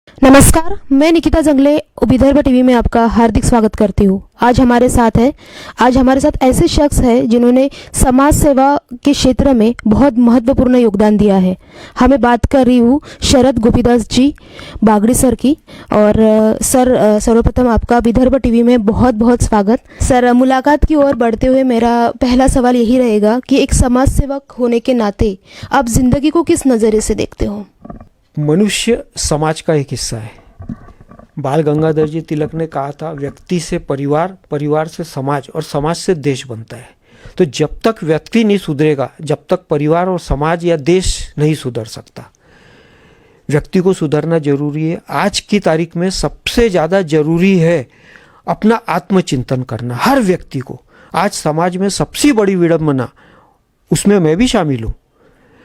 नमस्कार, मैं निकिता जंगले विदर्भ टीवी में आपका हार्दिक स्वागत करती हूँ। आज हमारे साथ ऐसे शख्स हैं जिन्होंने समाज सेवा के क्षेत्र में बहुत महत्वपूर्ण योगदान दिया है। हमें बात कर रही हूँ शरद गोपीदास जी बागड़ी सर की। और सर, सर्वप्रथम आपका विदर्भ टीवी में बहुत बहुत स्वागत। सर, मुलाकात की ओर बढ़ते हुए मेरा पहला सवाल यही रहेगा कि एक समाज सेवक होने के नाते आप जिंदगी को किस नज़रिए से देखते हो? मनुष्य समाज का एक हिस्सा है। बाल गंगाधर जी तिलक ने कहा था, व्यक्ति से परिवार, परिवार से समाज और समाज से देश बनता है। तो जब तक व्यक्ति नहीं सुधरेगा, जब तक परिवार और समाज या देश नहीं सुधर सकता। व्यक्ति को सुधरना जरूरी है। आज की तारीख में सबसे ज़्यादा जरूरी है अपना आत्मचिंतन करना। हर व्यक्ति को आज समाज में सबसे बड़ी विडंबना, उसमें मैं भी शामिल हूँ,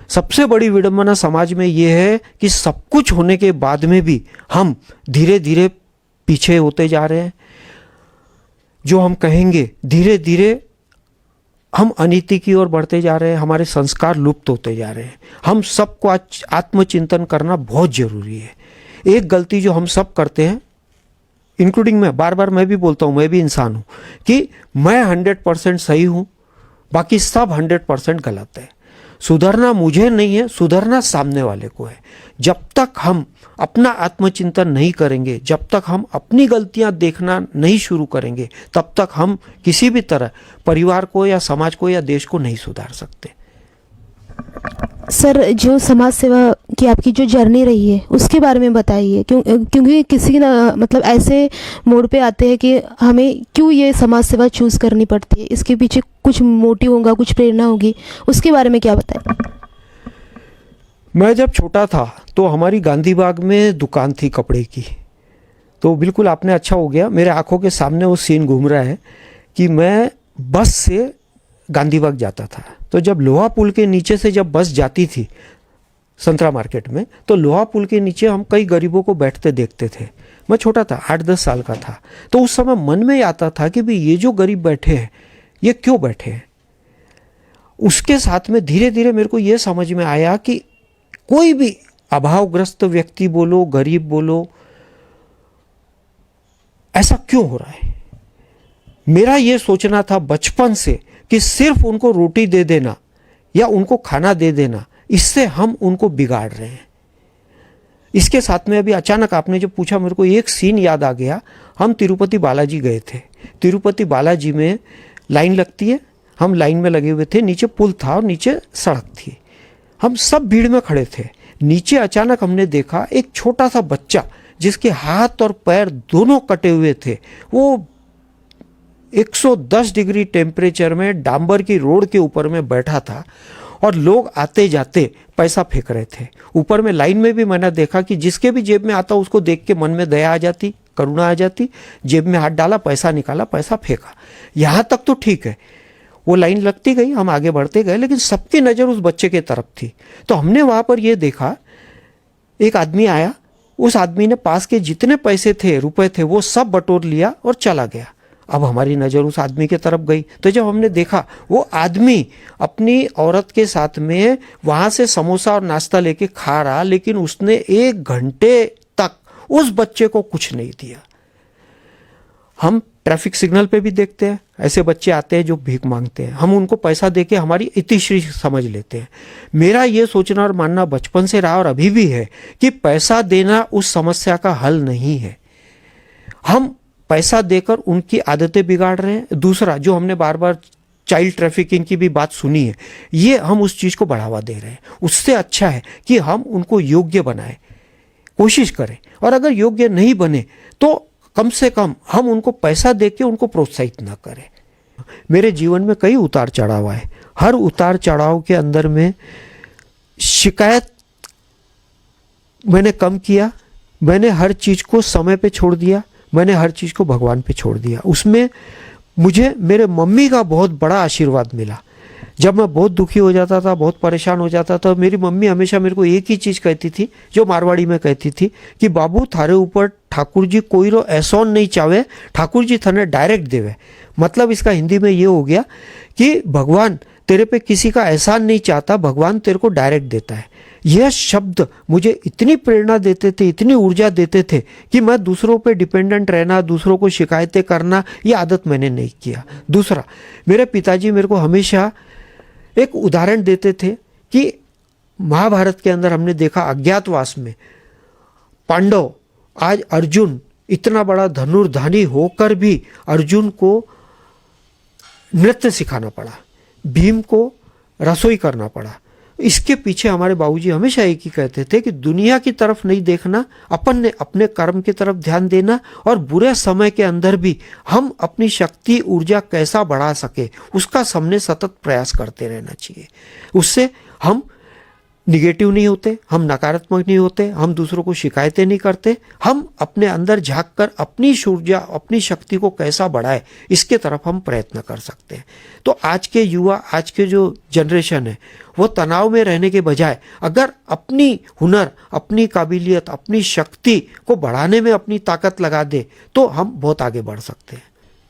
सबसे बड़ी विडंबना समाज में ये है कि सब कुछ होने के बाद में भी हम धीरे धीरे पीछे होते जा रहे हैं। जो हम कहेंगे धीरे धीरे हम अनीति की ओर बढ़ते जा रहे हैं। हमारे संस्कार लुप्त होते जा रहे हैं। हम सबको आज आत्मचिंतन करना बहुत जरूरी है। एक गलती जो हम सब करते हैं, इंक्लूडिंग मैं, बार बार मैं भी बोलता हूँ, मैं भी इंसान हूँ, कि मैं 100% सही हूँ, बाकी सब 100% गलत है। सुधरना मुझे नहीं है, सुधरना सामने वाले को है। जब तक हम अपना आत्मचिंतन नहीं करेंगे, जब तक हम अपनी गलतियां देखना नहीं शुरू करेंगे, तब तक हम किसी भी तरह परिवार को या समाज को या देश को नहीं सुधार सकते। सर, जो समाज सेवा की आपकी जो जर्नी रही है उसके बारे में बताइए। क्योंकि किसी मतलब ऐसे मोड़ पे आते हैं कि हमें क्यों ये समाज सेवा चूज़ करनी पड़ती है, इसके पीछे कुछ मोटिव होगा, कुछ प्रेरणा होगी, उसके बारे में क्या बताएं? मैं जब छोटा था तो हमारी गांधी बाग में दुकान थी कपड़े की। तो बिल्कुल आपने अच्छा हो गया, मेरे आंखों के सामने वो सीन घूम रहा है कि मैं बस से गांधी बाग जाता था। तो जब लोहा पुल के नीचे से जब बस जाती थी संतरा मार्केट में, तो लोहा पुल के नीचे हम कई गरीबों को बैठते देखते थे। मैं छोटा था, 8-10 साल का था। तो उस समय मन में आता था कि भाई ये जो गरीब बैठे हैं ये क्यों बैठे हैं। उसके साथ में धीरे धीरे मेरे को ये समझ में आया कि कोई भी अभावग्रस्त व्यक्ति बोलो, गरीब बोलो, ऐसा क्यों हो रहा है। मेरा ये सोचना था बचपन से कि सिर्फ उनको रोटी दे देना या उनको खाना दे देना, इससे हम उनको बिगाड़ रहे हैं। इसके साथ में अभी अचानक आपने जो पूछा, मेरे को एक सीन याद आ गया। हम तिरुपति बालाजी गए थे। तिरुपति बालाजी में लाइन लगती है, हम लाइन में लगे हुए थे। नीचे पुल था और नीचे सड़क थी। हम सब भीड़ में खड़े थे। नीचे अचानक हमने देखा एक छोटा सा बच्चा जिसके हाथ और पैर दोनों कटे हुए थे। वो 110 डिग्री टेम्परेचर में डांबर की रोड के ऊपर में बैठा था और लोग आते जाते पैसा फेंक रहे थे। ऊपर में लाइन में भी मैंने देखा कि जिसके भी जेब में आता उसको देख के मन में दया आ जाती, करुणा आ जाती। जेब में हाथ डाला, पैसा निकाला, पैसा फेंका। यहाँ तक तो ठीक है, वो लाइन लगती गई, हम आगे बढ़ते गए, लेकिन सबकी नज़र उस बच्चे की तरफ थी। तो हमने वहाँ पर ये देखा, एक आदमी आया, उस आदमी ने पास के जितने पैसे थे, रुपए थे, वो सब बटोर लिया और चला गया। अब हमारी नज़र उस आदमी की तरफ गई। तो जब हमने देखा वो आदमी अपनी औरत के साथ में वहाँ से समोसा और नाश्ता लेके खा रहा, लेकिन उसने 1 घंटे तक उस बच्चे को कुछ नहीं दिया। हम ट्रैफिक सिग्नल पे भी देखते हैं, ऐसे बच्चे आते हैं जो भीख मांगते हैं। हम उनको पैसा देके हमारी इतिश्री समझ लेते हैं। मेरा ये सोचना और मानना बचपन से रहा और अभी भी है कि पैसा देना उस समस्या का हल नहीं है। हम पैसा देकर उनकी आदतें बिगाड़ रहे हैं। दूसरा, जो हमने बार बार चाइल्ड ट्रैफिकिंग की भी बात सुनी है, ये हम उस चीज़ को बढ़ावा दे रहे हैं। उससे अच्छा है कि हम उनको योग्य बनाएं, कोशिश करें। और अगर योग्य नहीं बने तो कम से कम हम उनको पैसा देके उनको प्रोत्साहित ना करें। मेरे जीवन में कई उतार चढ़ाव आए। हर उतार चढ़ाव के अंदर में शिकायत मैंने कम किया। मैंने हर चीज़ को समय पे छोड़ दिया। मैंने हर चीज़ को भगवान पे छोड़ दिया। उसमें मुझे मेरे मम्मी का बहुत बड़ा आशीर्वाद मिला। जब मैं बहुत दुखी हो जाता था, बहुत परेशान हो जाता था, मेरी मम्मी हमेशा मेरे को एक ही चीज़ कहती थी, जो मारवाड़ी में कहती थी कि बाबू, थारे ऊपर ठाकुर जी कोई रो एहसान नहीं चाहे, ठाकुर जी थाने डायरेक्ट देवे। मतलब इसका हिंदी में ये हो गया कि भगवान तेरे पे किसी का एहसान नहीं चाहता, भगवान तेरे को डायरेक्ट देता है। यह शब्द मुझे इतनी प्रेरणा देते थे, इतनी ऊर्जा देते थे कि मैं दूसरों पे डिपेंडेंट रहना, दूसरों को शिकायतें करना, ये आदत मैंने नहीं किया। दूसरा, मेरे पिताजी मेरे को हमेशा एक उदाहरण देते थे कि महाभारत के अंदर हमने देखा अज्ञातवास में पांडव, आज अर्जुन इतना बड़ा धनुर्धानी होकर भी अर्जुन को नृत्य सिखाना पड़ा, भीम को रसोई करना पड़ा। इसके पीछे हमारे बाबूजी हमेशा एक ही कहते थे कि दुनिया की तरफ नहीं देखना, अपन ने अपने कर्म की तरफ ध्यान देना, और बुरे समय के अंदर भी हम अपनी शक्ति ऊर्जा कैसा बढ़ा सके उसका हमने सतत प्रयास करते रहना चाहिए। उससे हम निगेटिव नहीं होते, हम नकारात्मक नहीं होते, हम दूसरों को शिकायतें नहीं करते, हम अपने अंदर झांक कर अपनी ऊर्जा, अपनी शक्ति को कैसा बढ़ाए इसके तरफ हम प्रयत्न कर सकते हैं। तो आज के युवा, आज के जो जनरेशन है, वो तनाव में रहने के बजाय अगर अपनी हुनर, अपनी काबिलियत, अपनी शक्ति को बढ़ाने में अपनी ताकत लगा दे तो हम बहुत आगे बढ़ सकते हैं।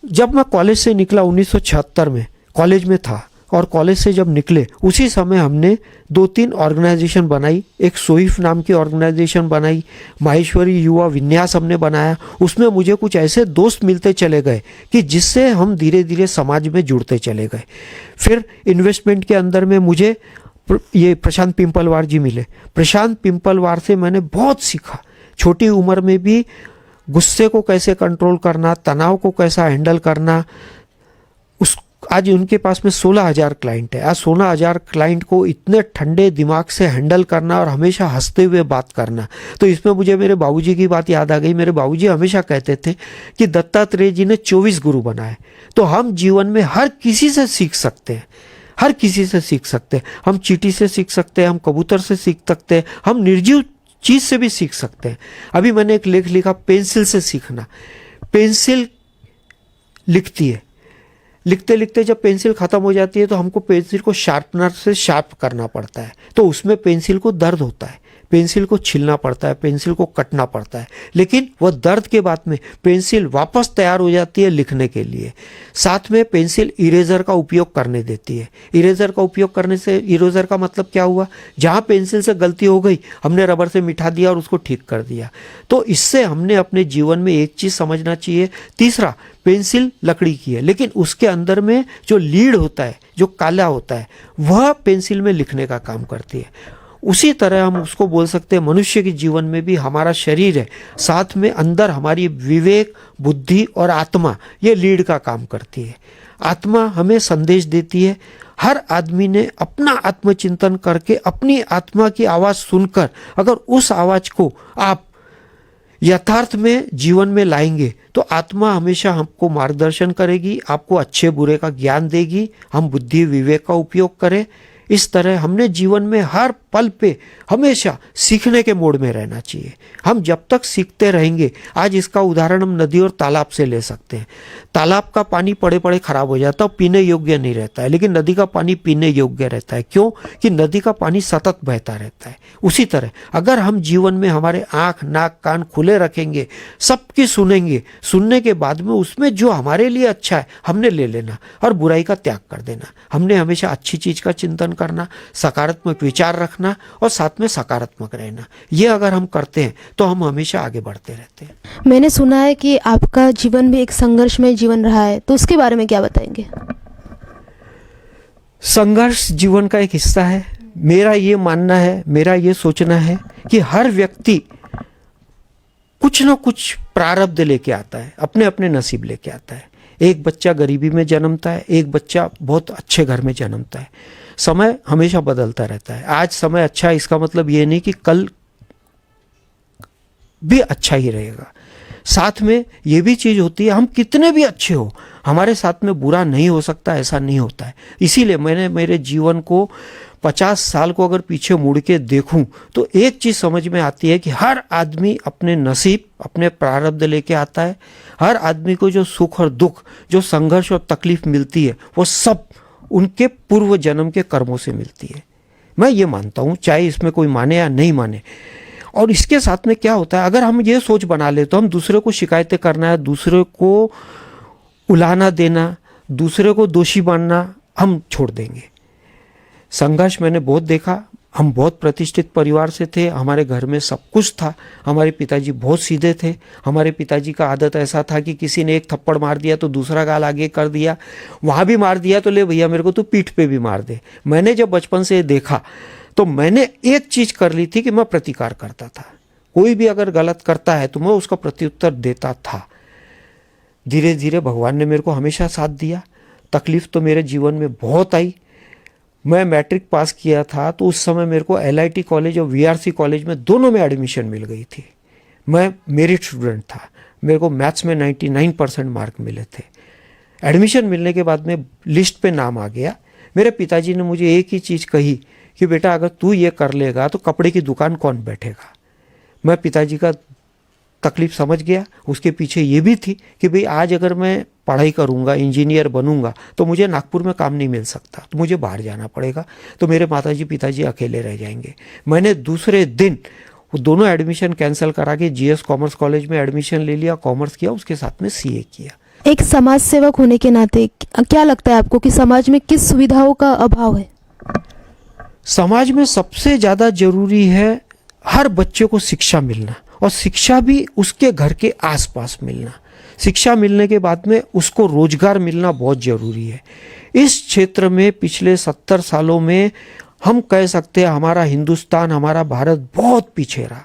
जब मैं कॉलेज से निकला 1976 में, कॉलेज में था, और कॉलेज से जब निकले उसी समय हमने 2-3 ऑर्गेनाइजेशन बनाई। एक सोइफ नाम की ऑर्गेनाइजेशन बनाई, माहेश्वरी युवा विन्यास हमने बनाया। उसमें मुझे कुछ ऐसे दोस्त मिलते चले गए कि जिससे हम धीरे धीरे समाज में जुड़ते चले गए। फिर इन्वेस्टमेंट के अंदर में मुझे ये प्रशांत पिंपलवार जी मिले। प्रशांत पिंपलवार से मैंने बहुत सीखा। छोटी उम्र में भी गुस्से को कैसे कंट्रोल करना, तनाव को कैसा हैंडल करना। आज उनके पास में 16,000 क्लाइंट है। आज 16,000 क्लाइंट को इतने ठंडे दिमाग से हैंडल करना और हमेशा हंसते हुए बात करना, तो इसमें मुझे मेरे बाबूजी की बात याद आ गई। मेरे बाबूजी हमेशा कहते थे कि दत्तात्रेय जी ने 24 गुरु बनाए। तो हम जीवन में हर किसी से सीख सकते हैं, हर किसी से सीख सकते हैं। हम चींटी से सीख सकते हैं, हम कबूतर से सीख सकते हैं, हम निर्जीव चीज से भी सीख सकते हैं। अभी मैंने एक लेख लिखा, पेंसिल से सीखना। पेंसिल लिखती है, लिखते लिखते जब पेंसिल खत्म हो जाती है तो हमको पेंसिल को शार्पनर से शार्प करना पड़ता है, तो उसमें पेंसिल को दर्द होता है, पेंसिल को छीलना पड़ता है, पेंसिल को कटना पड़ता है, लेकिन वह दर्द के बाद में पेंसिल वापस तैयार हो जाती है लिखने के लिए। साथ में पेंसिल इरेजर का उपयोग करने देती है। इरेजर का उपयोग करने से, इरेजर का मतलब क्या हुआ, जहाँ पेंसिल से गलती हो गई हमने रबर से मिटा दिया और उसको ठीक कर दिया। तो इससे हमने अपने जीवन में एक चीज़ समझना चाहिए। तीसरा, पेंसिल लकड़ी की है, लेकिन उसके अंदर में जो लीड होता है, जो काला होता है, वह पेंसिल में लिखने का काम करती है। उसी तरह हम उसको बोल सकते हैं, मनुष्य के जीवन में भी हमारा शरीर है, साथ में अंदर हमारी विवेक, बुद्धि और आत्मा, ये लीड का काम करती है। आत्मा हमें संदेश देती है। हर आदमी ने अपना आत्मचिंतन करके अपनी आत्मा की आवाज़ सुनकर अगर उस आवाज़ को आप यथार्थ में जीवन में लाएंगे तो आत्मा हमेशा हमको मार्गदर्शन करेगी, आपको अच्छे बुरे का ज्ञान देगी। हम बुद्धि विवेक का उपयोग करें। इस तरह हमने जीवन में हर पल पे हमेशा सीखने के मोड में रहना चाहिए। हम जब तक सीखते रहेंगे, आज इसका उदाहरण हम नदी और तालाब से ले सकते हैं। तालाब का पानी पड़े पड़े खराब हो जाता है, पीने योग्य नहीं रहता है, लेकिन नदी का पानी पीने योग्य रहता है। क्यों? कि नदी का पानी सतत बहता रहता है। उसी तरह अगर हम जीवन में हमारे आँख, नाक, कान खुले रखेंगे, सबकी सुनेंगे, सुनने के बाद में उसमें जो हमारे लिए अच्छा है हमने ले लेना और बुराई का त्याग कर देना। हमने हमेशा अच्छी चीज़ का चिंतन करना, सकारात्मक विचार रखना और साथ में सकारात्मक रहना। ये अगर हम करते हैं तो हम हमेशा आगे बढ़ते रहते हैं। मैंने सुना है कि आपका जीवन भी एक संघर्षमय जीवन रहा है, तो उसके बारे में क्या बताएंगे? संघर्ष जीवन का एक हिस्सा है। मेरा ये मानना है, मेरा ये सोचना है कि हर व्यक्ति कुछ न कुछ प्रारब्ध लेके आता है, अपने अपने नसीब लेके आता है। एक बच्चा गरीबी में जन्मता है, एक बच्चा बहुत अच्छे घर में जन्मता है। समय हमेशा बदलता रहता है। आज समय अच्छा है, इसका मतलब ये नहीं कि कल भी अच्छा ही रहेगा। साथ में ये भी चीज़ होती है, हम कितने भी अच्छे हो, हमारे साथ में बुरा नहीं हो सकता, ऐसा नहीं होता है। इसीलिए मैंने मेरे जीवन को 50 साल को अगर पीछे मुड़ के देखूं तो एक चीज़ समझ में आती है कि हर आदमी अपने नसीब, अपने प्रारब्ध लेके आता है। हर आदमी को जो सुख और दुख, जो संघर्ष और तकलीफ मिलती है, वो सब उनके पूर्व जन्म के कर्मों से मिलती है। मैं ये मानता हूँ, चाहे इसमें कोई माने या नहीं माने। और इसके साथ में क्या होता है, अगर हम ये सोच बना ले तो हम दूसरे को शिकायतें करना, दूसरे को उलाहना देना, दूसरे को दोषी मानना हम छोड़ देंगे। संघर्ष मैंने बहुत देखा। हम बहुत प्रतिष्ठित परिवार से थे, हमारे घर में सब कुछ था। हमारे पिताजी बहुत सीधे थे। हमारे पिताजी का आदत ऐसा था कि किसी ने एक थप्पड़ मार दिया तो दूसरा गाल आगे कर दिया, वहाँ भी मार दिया तो ले भैया मेरे को तो पीठ पे भी मार दे। मैंने जब बचपन से देखा तो मैंने एक चीज़ कर ली थी कि मैं प्रतिकार करता था। कोई भी अगर गलत करता है तो मैं उसका प्रत्युत्तर देता था। धीरे धीरे भगवान ने मेरे को हमेशा साथ दिया। तकलीफ तो मेरे जीवन में बहुत आई। मैं मैट्रिक पास किया था तो उस समय मेरे को LIT कॉलेज और VRC कॉलेज में दोनों में एडमिशन मिल गई थी। मैं मेरिट स्टूडेंट था, मेरे को मैथ्स में 99% मार्क मिले थे। एडमिशन मिलने के बाद में लिस्ट पे नाम आ गया। मेरे पिताजी ने मुझे एक ही चीज़ कही कि बेटा अगर तू ये कर लेगा तो कपड़े की दुकान कौन बैठेगा। मैं पिताजी का तकलीफ समझ गया। उसके पीछे ये भी थी कि भाई आज अगर मैं पढ़ाई करूंगा, इंजीनियर बनूंगा तो मुझे नागपुर में काम नहीं मिल सकता, तो मुझे बाहर जाना पड़ेगा, तो मेरे माताजी पिताजी अकेले रह जाएंगे। मैंने दूसरे दिन वो दोनों एडमिशन कैंसिल करा के GS कॉमर्स कॉलेज में एडमिशन ले लिया, कॉमर्स किया, उसके साथ में CA किया। एक समाज सेवक होने के नाते क्या लगता है आपको कि समाज में किस सुविधाओं का अभाव है? समाज में सबसे ज़्यादा जरूरी है हर बच्चे को शिक्षा मिलना, और शिक्षा भी उसके घर के आसपास मिलना। शिक्षा मिलने के बाद में उसको रोजगार मिलना बहुत ज़रूरी है। इस क्षेत्र में पिछले 70 सालों में हम कह सकते हैं हमारा हिंदुस्तान, हमारा भारत बहुत पीछे रहा।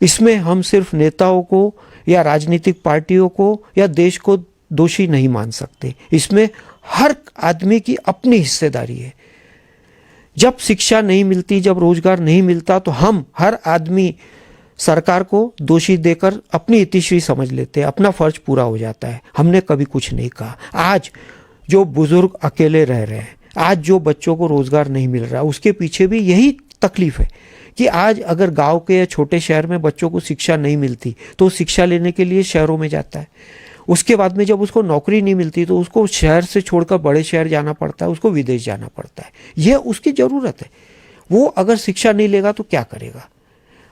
इसमें हम सिर्फ नेताओं को या राजनीतिक पार्टियों को या देश को दोषी नहीं मान सकते। इसमें हर आदमी की अपनी हिस्सेदारी है। जब शिक्षा नहीं मिलती, जब रोजगार नहीं मिलता तो हम हर आदमी सरकार को दोषी देकर अपनी इतिश्री समझ लेते हैं, अपना फर्ज पूरा हो जाता है। हमने कभी कुछ नहीं कहा। आज जो बुजुर्ग अकेले रह रहे हैं, आज जो बच्चों को रोजगार नहीं मिल रहा, उसके पीछे भी यही तकलीफ है कि आज अगर गांव के या छोटे शहर में बच्चों को शिक्षा नहीं मिलती तो शिक्षा लेने के लिए शहरों में जाता है। उसके बाद में जब उसको नौकरी नहीं मिलती तो उसको शहर से छोड़कर बड़े शहर जाना पड़ता है, उसको विदेश जाना पड़ता है। यह उसकी ज़रूरत है। वो अगर शिक्षा नहीं लेगा तो क्या करेगा?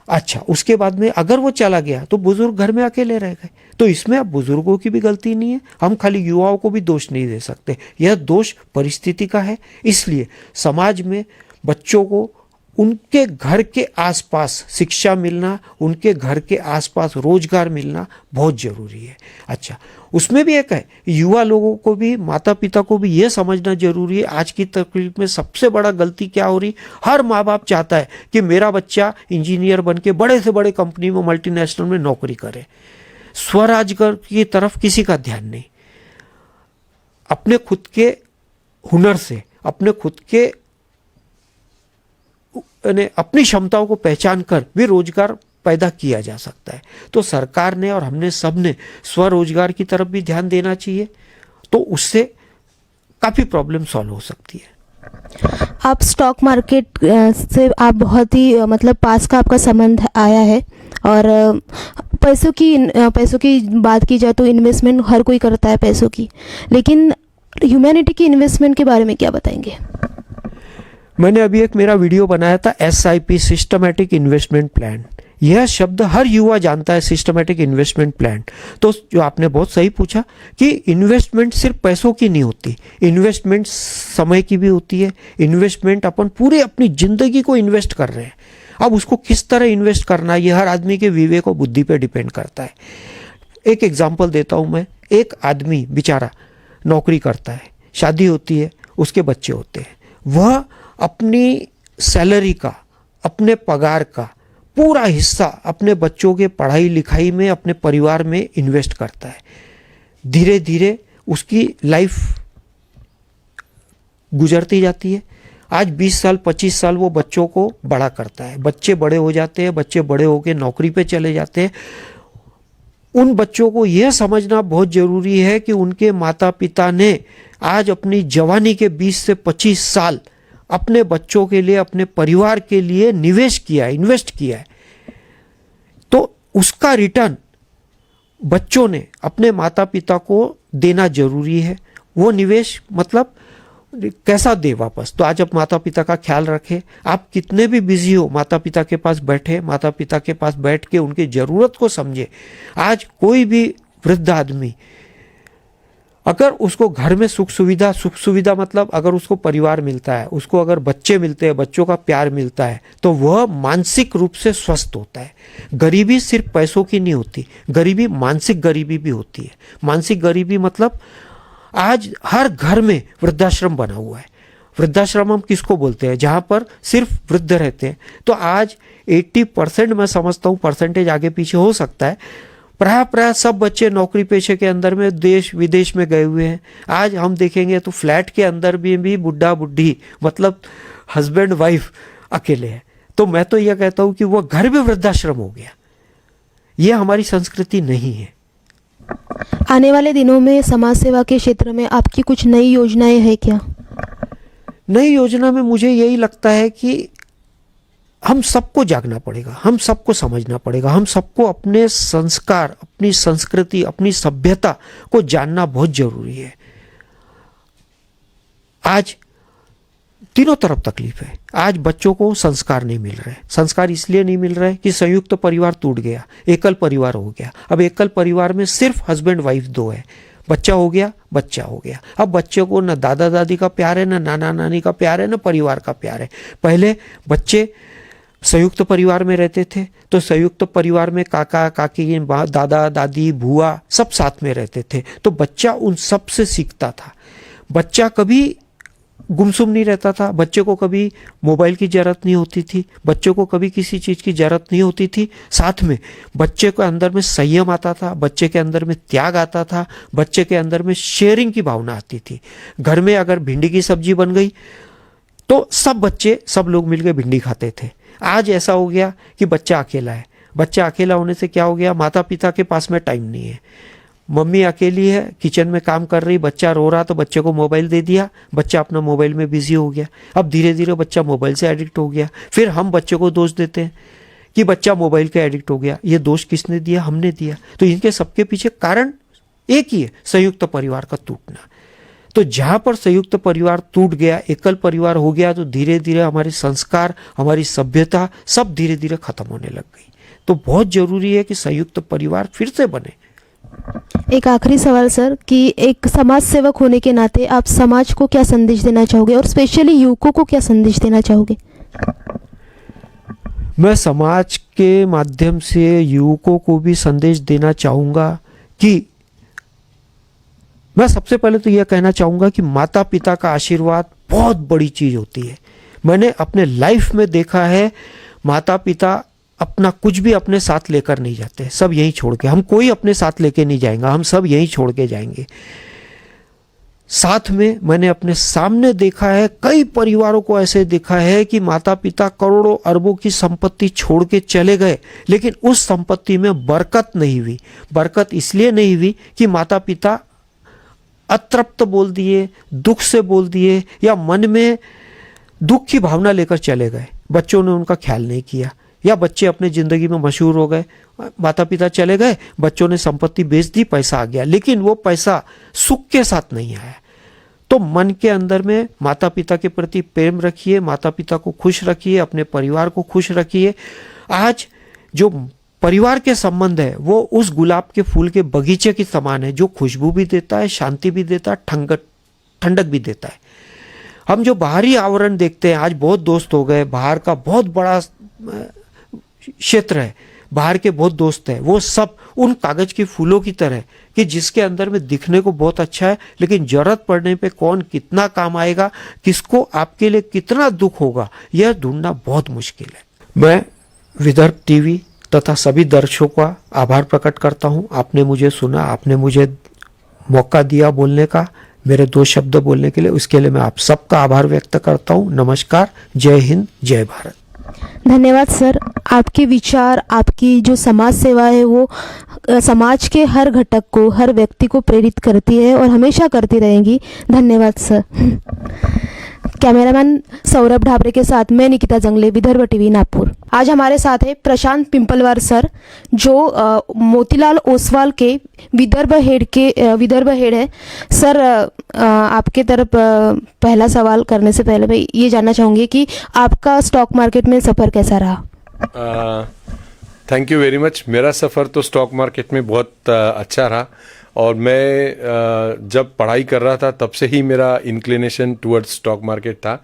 अच्छा, उसके बाद में अगर वो चला गया तो बुजुर्ग घर में अकेले रह गए। तो इसमें अब बुजुर्गों की भी गलती नहीं है, हम खाली युवाओं को भी दोष नहीं दे सकते। यह दोष परिस्थिति का है। इसलिए समाज में बच्चों को उनके घर के आसपास शिक्षा मिलना, उनके घर के आसपास रोजगार मिलना बहुत ज़रूरी है। अच्छा, उसमें भी एक है, युवा लोगों को भी, माता पिता को भी यह समझना जरूरी है। आज की तकलीफ में सबसे बड़ा गलती क्या हो रही, हर माँ बाप चाहता है कि मेरा बच्चा इंजीनियर बन के बड़े से बड़े कंपनी में, मल्टीनेशनल में नौकरी करे। स्वरोजगार की तरफ किसी का ध्यान नहीं। अपने खुद के हुनर से, अपने खुद के अपनी क्षमताओं को पहचान कर भी रोजगार पैदा किया जा सकता है। तो सरकार ने और हमने सब ने स्वरोजगार की तरफ भी ध्यान देना चाहिए, तो उससे काफ़ी प्रॉब्लम सॉल्व हो सकती है। आप स्टॉक मार्केट से आप बहुत ही मतलब पास का आपका संबंध आया है, और पैसों की बात की जाए तो इन्वेस्टमेंट हर कोई करता है पैसों की, लेकिन ह्यूमैनिटी की इन्वेस्टमेंट के बारे में क्या बताएंगे? मैंने अभी एक मेरा वीडियो बनाया था SIP, सिस्टमैटिक इन्वेस्टमेंट प्लान। यह शब्द हर युवा जानता है, सिस्टमैटिक इन्वेस्टमेंट प्लान। तो जो आपने बहुत सही पूछा कि इन्वेस्टमेंट सिर्फ पैसों की नहीं होती, इन्वेस्टमेंट समय की भी होती है। इन्वेस्टमेंट अपन पूरे अपनी जिंदगी को इन्वेस्ट कर रहे हैं। अब उसको किस तरह इन्वेस्ट करना, यह हर आदमी के विवेक और बुद्धि पे डिपेंड करता है। एक एग्जाम्पल देता हूँ मैं। एक आदमी बेचारा नौकरी करता है, शादी होती है, उसके बच्चे होते हैं, वह अपनी सैलरी का, अपने पगार का पूरा हिस्सा अपने बच्चों के पढ़ाई लिखाई में, अपने परिवार में इन्वेस्ट करता है। धीरे धीरे उसकी लाइफ गुजरती जाती है। आज 20 साल 25 साल वो बच्चों को बड़ा करता है, बच्चे बड़े हो जाते हैं, बच्चे बड़े होकर नौकरी पे चले जाते हैं। उन बच्चों को यह समझना बहुत ज़रूरी है कि उनके माता पिता ने आज अपनी जवानी के 20 से 25 साल अपने बच्चों के लिए, अपने परिवार के लिए निवेश किया है, इन्वेस्ट किया है। तो उसका रिटर्न बच्चों ने अपने माता पिता को देना जरूरी है। वो निवेश मतलब कैसा दे वापस। तो आज आप माता पिता का ख्याल रखें। आप कितने भी बिजी हो, माता पिता के पास बैठे, माता पिता के पास बैठ के उनकी ज़रूरत को समझे। आज कोई भी वृद्ध आदमी अगर उसको घर में सुख सुविधा मतलब अगर उसको परिवार मिलता है, उसको अगर बच्चे मिलते हैं, बच्चों का प्यार मिलता है, तो वह मानसिक रूप से स्वस्थ होता है। गरीबी सिर्फ पैसों की नहीं होती, गरीबी मानसिक गरीबी भी होती है। मानसिक गरीबी मतलब आज हर घर में वृद्धाश्रम बना हुआ है। वृद्धाश्रम हम किसको बोलते हैं? जहाँ पर सिर्फ वृद्ध रहते हैं। तो आज 80% मैं समझता हूँ, परसेंटेज आगे पीछे हो सकता है, प्राय सब बच्चे नौकरी पेशे के अंदर में देश विदेश में गए हुए हैं। आज हम देखेंगे तो फ्लैट के अंदर भी बुढ़ा बुढ़ी मतलब हस्बैंड वाइफ अकेले हैं। तो मैं तो यह कहता हूँ कि वह घर भी वृद्धाश्रम हो गया। यह हमारी संस्कृति नहीं है। आने वाले दिनों में समाज सेवा के क्षेत्र में आपकी कुछ नई योजनाएं हैं क्या? नई योजना में मुझे यही लगता है कि हम सबको जागना पड़ेगा, हम सबको समझना पड़ेगा, हम सबको अपने संस्कार, अपनी संस्कृति, अपनी सभ्यता को जानना बहुत जरूरी है। आज तीनों तरफ तकलीफ है। आज बच्चों को संस्कार नहीं मिल रहे। संस्कार इसलिए नहीं मिल रहे कि संयुक्त परिवार टूट गया, एकल परिवार हो गया। अब एकल परिवार में सिर्फ हस्बैंड वाइफ दो है, बच्चा हो गया, बच्चा हो गया। अब बच्चे को न दादा दादी का प्यार है, न नाना नानी का प्यार है, न परिवार का प्यार है। पहले बच्चे संयुक्त परिवार में रहते थे, तो संयुक्त परिवार में काका काकी, दादा दादी, बुआ सब साथ में रहते थे, तो बच्चा उन सब से सीखता था। बच्चा कभी गुमसुम नहीं रहता था, बच्चे को कभी मोबाइल की जरूरत नहीं होती थी, बच्चों को कभी किसी चीज़ की जरूरत नहीं होती थी। साथ में बच्चे के अंदर में संयम आता था, बच्चे के अंदर में त्याग आता था, बच्चे के अंदर में शेयरिंग की भावना आती थी। घर में अगर भिंडी की सब्जी बन गई तो सब बच्चे सब लोग मिलकर भिंडी खाते थे। आज ऐसा हो गया कि बच्चा अकेला है। बच्चा अकेला होने से क्या हो गया? माता पिता के पास में टाइम नहीं है। मम्मी अकेली है, किचन में काम कर रही, बच्चा रो रहा तो बच्चे को मोबाइल दे दिया, बच्चा अपना मोबाइल में बिजी हो गया। अब धीरे धीरे बच्चा मोबाइल से एडिक्ट हो गया। फिर हम बच्चे को दोष देते हैं कि बच्चा मोबाइल के एडिक्ट हो गया। ये दोष किसने दिया? हमने दिया। तो इनके सबके पीछे कारण एक ही है, संयुक्त परिवार का टूटना। तो जहाँ पर संयुक्त परिवार टूट गया, एकल परिवार हो गया, तो धीरे धीरे हमारे संस्कार, हमारी सभ्यता सब धीरे धीरे खत्म होने लग गई। तो बहुत जरूरी है कि संयुक्त परिवार फिर से बने। एक आखिरी सवाल सर, कि एक समाज सेवक होने के नाते आप समाज को क्या संदेश देना चाहोगे और स्पेशली युवकों को क्या संदेश देना चाहोगे? मैं समाज के माध्यम से युवकों को भी संदेश देना चाहूँगा कि मैं सबसे पहले तो यह कहना चाहूँगा कि माता पिता का आशीर्वाद बहुत बड़ी चीज़ होती है। मैंने अपने लाइफ में देखा है, माता पिता अपना कुछ भी अपने साथ लेकर नहीं जाते, सब यहीं छोड़ के। हम कोई अपने साथ लेके नहीं जाएंगे, हम सब यहीं छोड़ के जाएंगे। साथ में मैंने अपने सामने देखा है, कई परिवारों को ऐसे देखा है कि माता पिता करोड़ों अरबों की संपत्ति छोड़ के चले गए, लेकिन उस संपत्ति में बरकत नहीं हुई। बरकत इसलिए नहीं हुई कि माता पिता अतृप्त बोल दिए, दुख से बोल दिए, या मन में दुख की भावना लेकर चले गए, बच्चों ने उनका ख्याल नहीं किया, या बच्चे अपने जिंदगी में मशहूर हो गए, माता पिता चले गए, बच्चों ने संपत्ति बेच दी, पैसा आ गया, लेकिन वो पैसा सुख के साथ नहीं आया। तो मन के अंदर में माता पिता के प्रति प्रेम रखिए, माता पिता को खुश रखिए, अपने परिवार को खुश रखिए। आज जो परिवार के संबंध है वो उस गुलाब के फूल के बगीचे की समान है, जो खुशबू भी देता है, शांति भी देता है, ठंडक भी देता है। हम जो बाहरी आवरण देखते हैं, आज बहुत दोस्त हो गए, बाहर का बहुत बड़ा क्षेत्र है, बाहर के बहुत दोस्त हैं, वो सब उन कागज के फूलों की तरह कि जिसके अंदर में दिखने को बहुत अच्छा है, लेकिन जरूरत पड़ने पे कौन कितना काम आएगा, किसको आपके लिए कितना दुख होगा, यह ढूंढना बहुत मुश्किल है। मैं विदर्भ टीवी तथा सभी दर्शकों का आभार प्रकट करता हूं। आपने मुझे सुना, आपने मुझे मौका दिया बोलने का, मेरे 2 शब्द बोलने के लिए, उसके लिए मैं आप सबका आभार व्यक्त करता हूं। नमस्कार, जय हिंद, जय भारत। धन्यवाद सर। आपके विचार, आपकी जो समाज सेवा है वो समाज के हर घटक को, हर व्यक्ति को प्रेरित करती है और हमेशा करती रहेगी। धन्यवाद सर। कैमरामैन सौरभ ढाबरे के साथ मैं निकिता जंगले, विदर्भ टीवी नागपुर। आज हमारे साथ है प्रशांत पिंपलवार सर, जो मोतीलाल ओसवाल के विदर्भ हेड है। सर, आपके तरफ पहला सवाल करने से पहले मैं ये जानना चाहूँगी कि आपका स्टॉक मार्केट में सफ़र कैसा रहा? Thank you very much. मेरा सफ़र तो स्टॉक मार्केट में बहुत अच्छा रहा और मैं जब पढ़ाई कर रहा था तब से ही मेरा इंक्लिनेशन टुवर्ड्स स्टॉक मार्केट था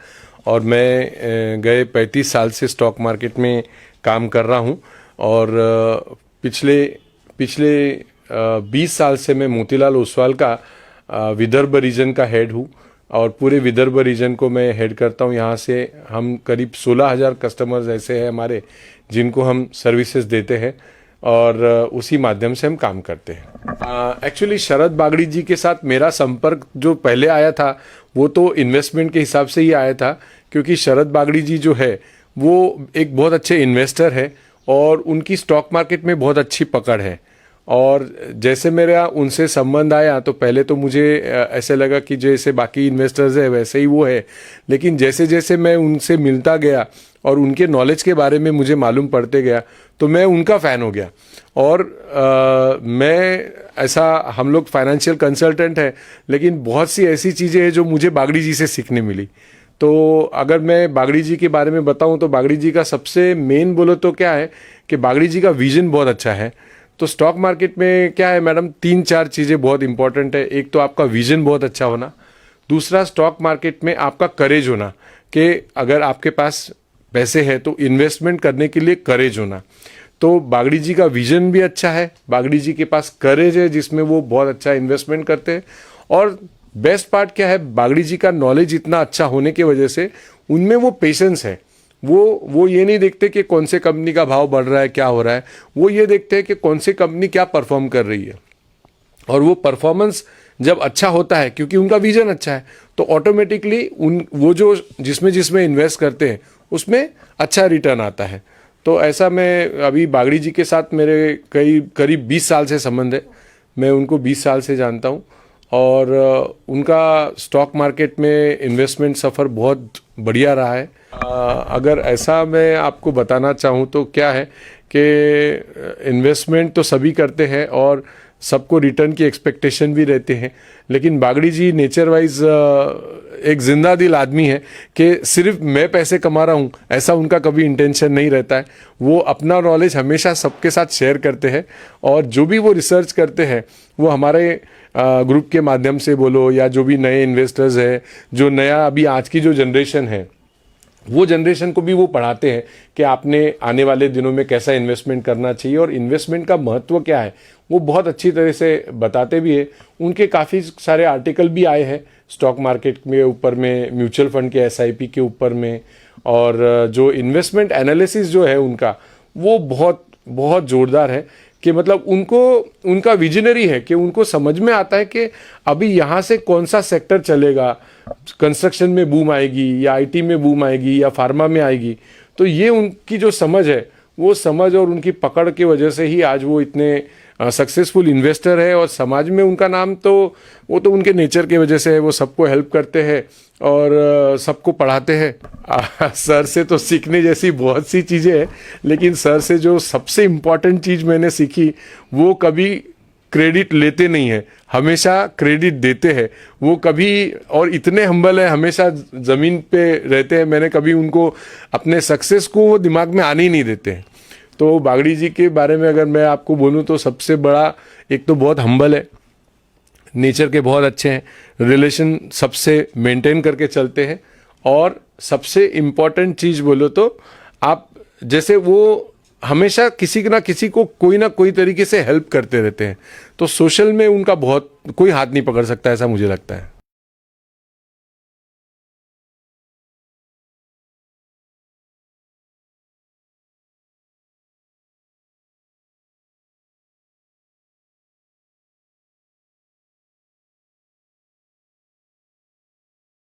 और मैं गए 35 साल से स्टॉक मार्केट में काम कर रहा हूँ और पिछले 20 साल से मैं मोतीलाल ओसवाल का विदर्भ रीजन का हेड हूँ और पूरे विदर्भ रीजन को मैं हेड करता हूँ। यहाँ से हम करीब 16,000 कस्टमर्स ऐसे हैं हमारे जिनको हम सर्विसेज देते हैं और उसी माध्यम से हम काम करते हैं। एक्चुअली शरद बागड़ी जी के साथ मेरा संपर्क जो पहले आया था वो तो इन्वेस्टमेंट के हिसाब से ही आया था, क्योंकि शरद बागड़ी जी जो है वो एक बहुत अच्छे इन्वेस्टर है और उनकी स्टॉक मार्केट में बहुत अच्छी पकड़ है। और जैसे मेरा उनसे संबंध आया तो पहले तो मुझे ऐसे लगा कि जैसे बाकी इन्वेस्टर्स है वैसे ही वो है, लेकिन जैसे जैसे मैं उनसे मिलता गया और उनके नॉलेज के बारे में मुझे मालूम पड़ते गया तो मैं उनका फ़ैन हो गया। और मैं ऐसा, हम लोग फाइनेंशियल कंसल्टेंट है लेकिन बहुत सी ऐसी चीज़ें हैं जो मुझे बागड़ी जी से सीखने मिली। तो अगर मैं बागड़ी जी के बारे में बताऊं तो बागड़ी जी का सबसे मेन बोलो तो क्या है कि बागड़ी जी का विजन बहुत अच्छा है। तो स्टॉक मार्केट में क्या है मैडम, 3-4 चीज़ें बहुत इंपॉर्टेंट है। एक तो आपका विजन बहुत अच्छा होना, दूसरा स्टॉक मार्केट में आपका करेज होना कि अगर आपके पास पैसे हैं तो इन्वेस्टमेंट करने के लिए करेज होना। तो बागड़ी जी का विजन भी अच्छा है, बागड़ी जी के पास करेज है जिसमें वो बहुत अच्छा इन्वेस्टमेंट करते हैं। और बेस्ट पार्ट क्या है, बागड़ी जी का नॉलेज इतना अच्छा होने की वजह से उनमें वो पेशेंस है। वो ये नहीं देखते कि कौन से कंपनी का भाव बढ़ रहा है, क्या हो रहा है, वो ये देखते हैं कि कौन सी कंपनी क्या परफॉर्म कर रही है। और वो परफॉर्मेंस जब अच्छा होता है क्योंकि उनका विजन अच्छा है तो ऑटोमेटिकली वो जो जिसमें इन्वेस्ट करते हैं उसमें अच्छा रिटर्न आता है। तो ऐसा मैं अभी बागड़ी जी के साथ मेरे करीब 20 साल से संबंध है, मैं उनको 20 साल से जानता हूँ और उनका स्टॉक मार्केट में इन्वेस्टमेंट सफ़र बहुत बढ़िया रहा है। अगर ऐसा मैं आपको बताना चाहूँ तो क्या है कि इन्वेस्टमेंट तो सभी करते हैं और सबको रिटर्न की एक्सपेक्टेशन भी रहते हैं, लेकिन बागड़ी जी नेचर वाइज एक जिंदा दिल आदमी है कि सिर्फ मैं पैसे कमा रहा हूँ ऐसा उनका कभी इंटेंशन नहीं रहता है। वो अपना नॉलेज हमेशा सबके साथ शेयर करते हैं और जो भी वो रिसर्च करते हैं वो हमारे ग्रुप के माध्यम से बोलो या जो भी नए इन्वेस्टर्स है, जो नया अभी आज की जो जनरेशन है वो जनरेशन को भी वो पढ़ाते हैं कि आपने आने वाले दिनों में कैसा इन्वेस्टमेंट करना चाहिए और इन्वेस्टमेंट का महत्व क्या है वो बहुत अच्छी तरह से बताते भी है। उनके काफ़ी सारे आर्टिकल भी आए हैं स्टॉक मार्केट के ऊपर में, म्यूचुअल फंड के SIP के ऊपर में, और जो इन्वेस्टमेंट एनालिसिस जो है उनका वो बहुत बहुत ज़ोरदार है कि मतलब उनका विजनरी है कि उनको समझ में आता है कि अभी यहाँ से कौन सा सेक्टर चलेगा, कंस्ट्रक्शन में बूम आएगी या IT में बूम आएगी या फार्मा में आएगी। तो ये उनकी जो समझ है वो समझ और उनकी पकड़ की वजह से ही आज वो इतने सक्सेसफुल इन्वेस्टर है और समाज में उनका नाम तो वो तो उनके नेचर की वजह से है। वो सबको हेल्प करते हैं और सबको पढ़ाते हैं। सर से तो सीखने जैसी बहुत सी चीज़ें हैं, लेकिन सर से जो सबसे इम्पॉर्टेंट चीज़ मैंने सीखी वो कभी क्रेडिट लेते नहीं है, हमेशा क्रेडिट देते हैं। वो कभी, और इतने हम्बल है, हमेशा ज़मीन पे रहते हैं। मैंने कभी उनको अपने सक्सेस को वो दिमाग में आने ही नहीं देते हैं। तो बागड़ी जी के बारे में अगर मैं आपको बोलूँ तो सबसे बड़ा, एक तो बहुत हम्बल है, नेचर के बहुत अच्छे हैं, रिलेशन सबसे मेंटेन करके चलते हैं, और सबसे इम्पॉर्टेंट चीज़ बोलो तो आप जैसे वो हमेशा किसी ना किसी को कोई ना कोई तरीके से हेल्प करते रहते हैं। तो सोशल में उनका बहुत कोई हाथ नहीं पकड़ सकता, ऐसा मुझे लगता है।